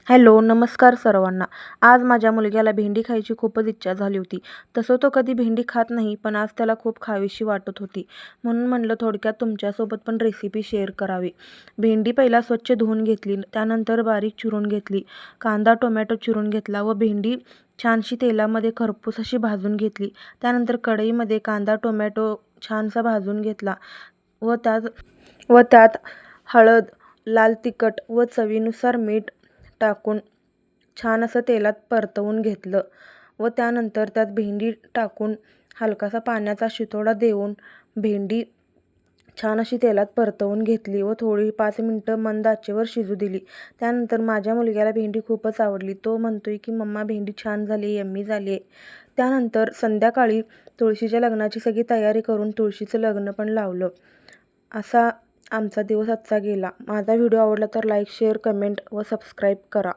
Hello, नमस्कार सर्वांना. आज माझ्या मुलग्याला भेंडी खायची खूपच इच्छा झाली होती. तसं तो कधी भेंडी खात नाही, पण आज त्याला खूप खावीशी वाटत होती. म्हणून म्हणलं थोडक्यात तुमच्यासोबत पण रेसिपी शेअर करावी. भेंडी पहिला स्वच्छ धुवून घेतली, त्यानंतर बारीक चिरून घेतली. कांदा, टोमॅटो चिरून घेतला व भेंडी छानशी तेलामध्ये खरपूस अशी भाजून घेतली. त्यानंतर कढईमध्ये कांदा, टोमॅटो छानसा भाजून घेतला व त्यात हळद, लाल तिखट व चवीनुसार मीठ टाकून छान असं तेलात परतवून घेतलं व त्यानंतर त्यात भेंडी टाकून हलकासा पाण्याचा शितोडा देऊन भेंडी छान अशी तेलात परतवून घेतली व थोडी 5 मिनिटं मंद आचेवर शिजू दिली. त्यानंतर माझ्या मुलग्याला भेंडी खूपच आवडली. तो म्हणतोय की मम्मा भेंडी छान झाली, यम्मी झाली आहे. त्यानंतर संध्याकाळी तुळशीच्या लग्नाची सगळी तयारी करून तुळशीचं लग्न पण लावलं. असा आमचा दिवस आजचा गेला. माझा व्हिडिओ आवडला तर लाईक, शेअर, कमेंट व सबस्क्राईब करा.